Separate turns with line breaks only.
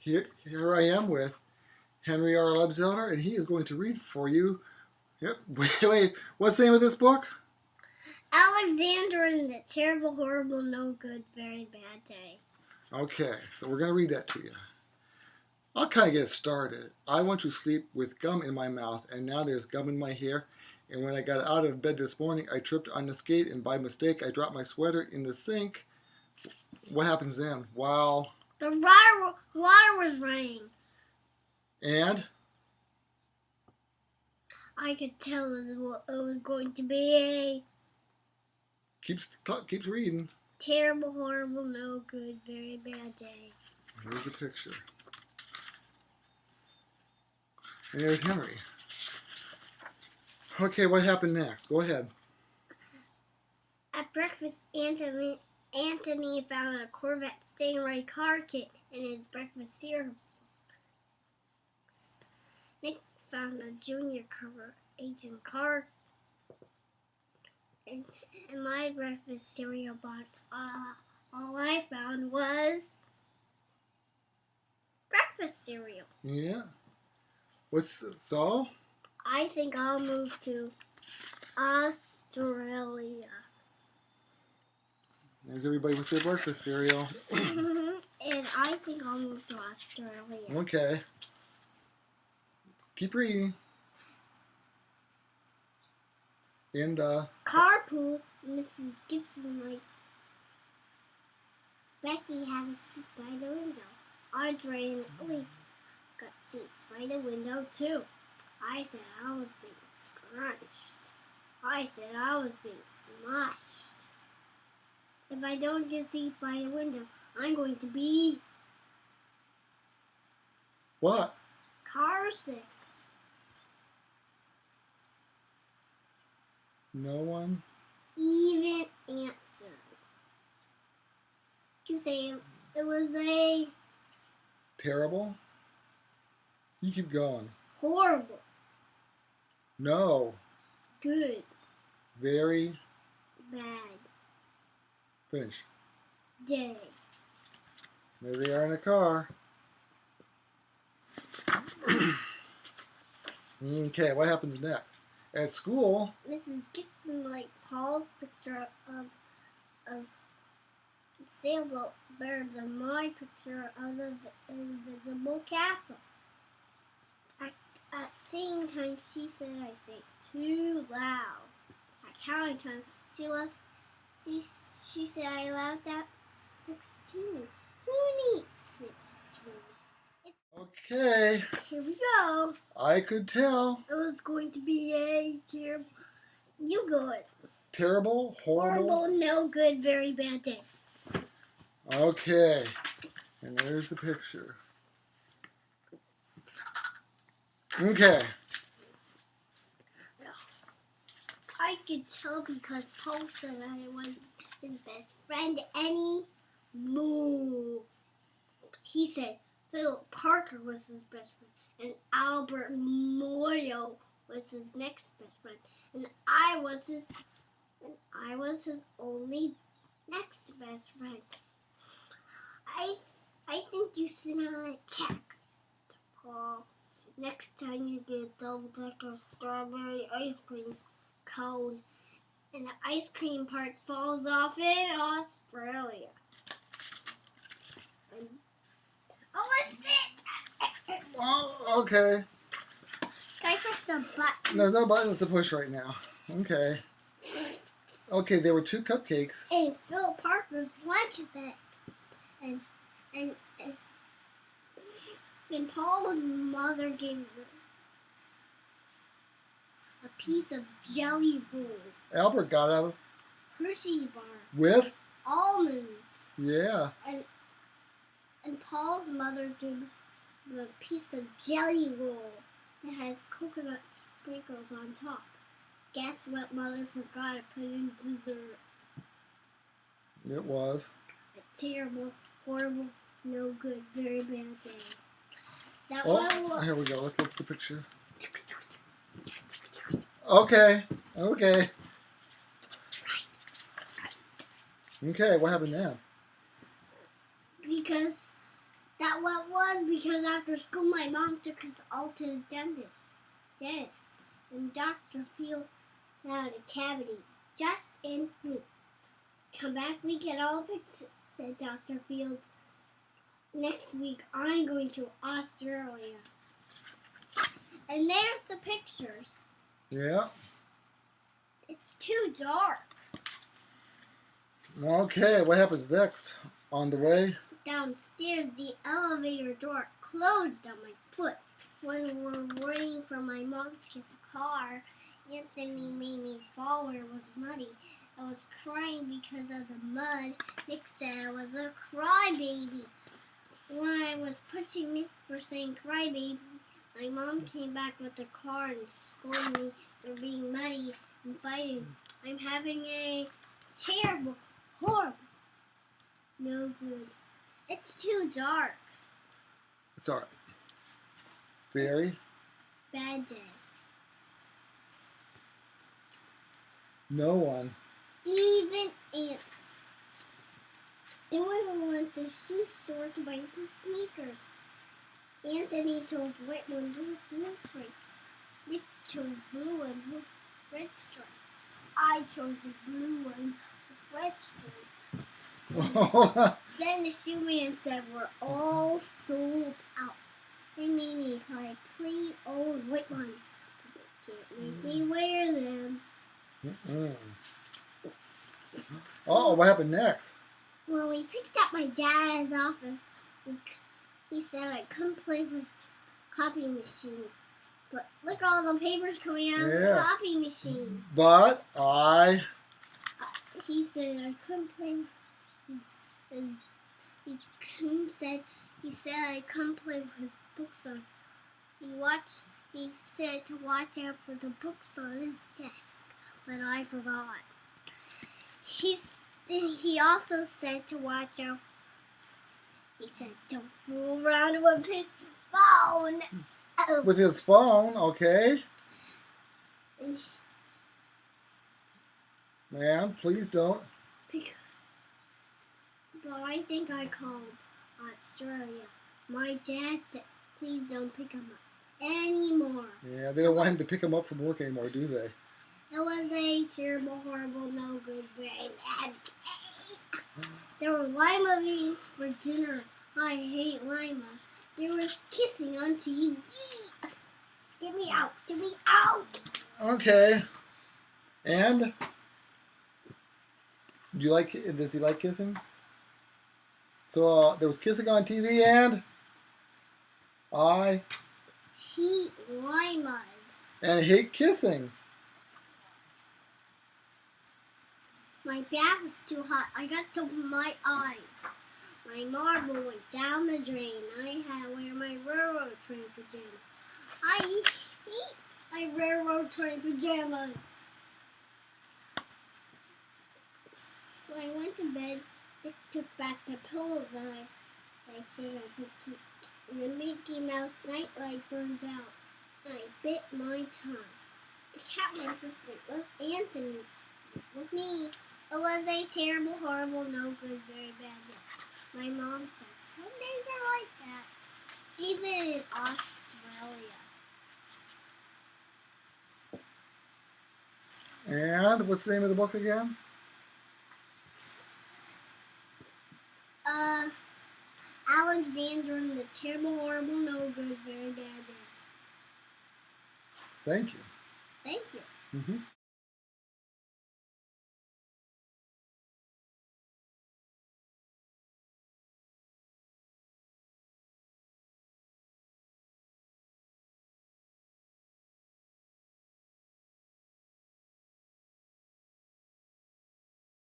Here I am with Henry R. Lebzelter, and he is going to read for you. Yep. Wait. What's the name of this book?
Alexander and the Terrible, Horrible, No Good, Very Bad Day.
Okay, so we're going to read that to you. I'll kind of get it started. I went to sleep with gum in my mouth, and now there's gum in my hair. And when I got out of bed this morning, I tripped on the skate, and by mistake, I dropped my sweater in the sink. What happens then? Wow.
The water was running.
And?
I could tell it was going to be a
Keeps reading.
terrible, horrible, no good, very bad day.
Here's a picture. And there's Henry. Okay, what happened next? Go ahead.
At breakfast, Anthony found a Corvette Stingray car kit in his breakfast cereal. Nick found a junior cover agent car in my breakfast cereal box. All I found was breakfast cereal.
Yeah. So?
I think I'll move to Australia.
There's everybody with their breakfast cereal.
And I think I'll move to Australia.
Okay. Keep reading. In the
carpool, Mrs. Gibson like Becky had a seat by the window. Audrey and Ellie got seats by the window too. I said I was being scrunched. I said I was being smushed. If I don't get a seat by the window, I'm going to be
what?
car sick.
No one
even answered. You say it was a
terrible? You keep going.
horrible,
No.
good,
Very
bad
finish.
day.
There they are in the car. Okay, what happens next? At school,
Mrs. Gibson liked Paul's picture of sailboat better than my picture of the invisible castle. At the same time, she said I say too loud. At counting time, she said I laughed at 16. Who needs 16?
okay,
Here we go.
I could tell.
It was going to be a terrible. You go it.
Terrible, horrible.
No good, very bad day.
Okay, and there's the picture. Okay.
I could tell because Paul said I was his best friend anymore. He said Philip Parker was his best friend, and Albert Moyo was his next best friend, and I was his only next best friend. I think you sit on a check, Paul. Next time you get a double-decker strawberry ice cream cone, and the ice cream part falls off in Australia. What's it?
Oh, okay.
Can I press the button?
There's no buttons to push right now. Okay. Okay, there were 2 cupcakes.
And Phil Parker's lunch bag. And Paul's mother gave him a piece of jelly roll.
Albert got a
Hershey bar.
with
Almonds.
yeah.
And Paul's mother gave him a piece of jelly roll that has coconut sprinkles on top. Guess what Mother forgot to put in dessert?
It was
A terrible, horrible, no good, very bad day. That
oh,
one.
here we go. Let's look at the picture. Okay. Okay. Okay, what happened then?
Because That what was because after school my mom took us all to the dentist. And Dr. Fields found a cavity just in me. Come back, we get all fixed it, said Dr. Fields. Next week I'm going to Australia. And there's the pictures.
Yeah.
It's too dark.
Okay, what happens next? On the way?
Downstairs, the elevator door closed on my foot. When we were waiting for my mom to get the car, Anthony made me fall where it was muddy. I was crying because of the mud. Nick said I was a crybaby. When I was punching Nick for saying crybaby, my mom came back with the car and scolded me for being muddy and fighting. I'm having a terrible, horrible, no good. It's too dark.
It's alright. Very
Bad day.
no one.
Even ants. Then we went to the shoe store to buy some sneakers. Anthony chose white ones with blue stripes. Nick chose blue ones with red stripes. I chose the blue ones with red stripes. Then the shoe man said we're all sold out. They made me buy plain old white ones, but they can't make me wear them.
Oh, what happened next?
When we picked up my dad's office, he said I couldn't play with his copy machine. But look at all the papers coming out of the copy machine.
But
he said I couldn't play with he said I couldn't play with his books on. He said to watch out for the books on his desk, but I forgot. He also said to watch out. He said don't fool around with his phone.
With his phone, okay. Man, please don't.
But I think I called Australia. My dad said, please don't pick him up anymore.
Yeah, they don't want him to pick him up from work anymore, do they?
It was a terrible, horrible, no good, very bad day. There were lima beans for dinner. I hate limas. There was kissing on TV. Get me out. Get me out.
Okay. And? Does he like kissing? So there was kissing on TV and? I
hate limas.
And hate kissing.
My bath was too hot. I got to open my eyes. My marble went down the drain. I had to wear my railroad train pajamas. I hate my railroad train pajamas. When I went to bed, I took back the pillow that I said I could keep. And the Mickey Mouse nightlight burned out. And I bit my tongue. The cat went to sleep with Anthony, with me. It was a terrible, horrible, no good, very bad day. My mom says some days are like that, even in Australia.
And what's the name of the book again?
Alexander and the terrible, horrible, no good, very bad day.
Thank you.
Thank you.
Mm-hmm.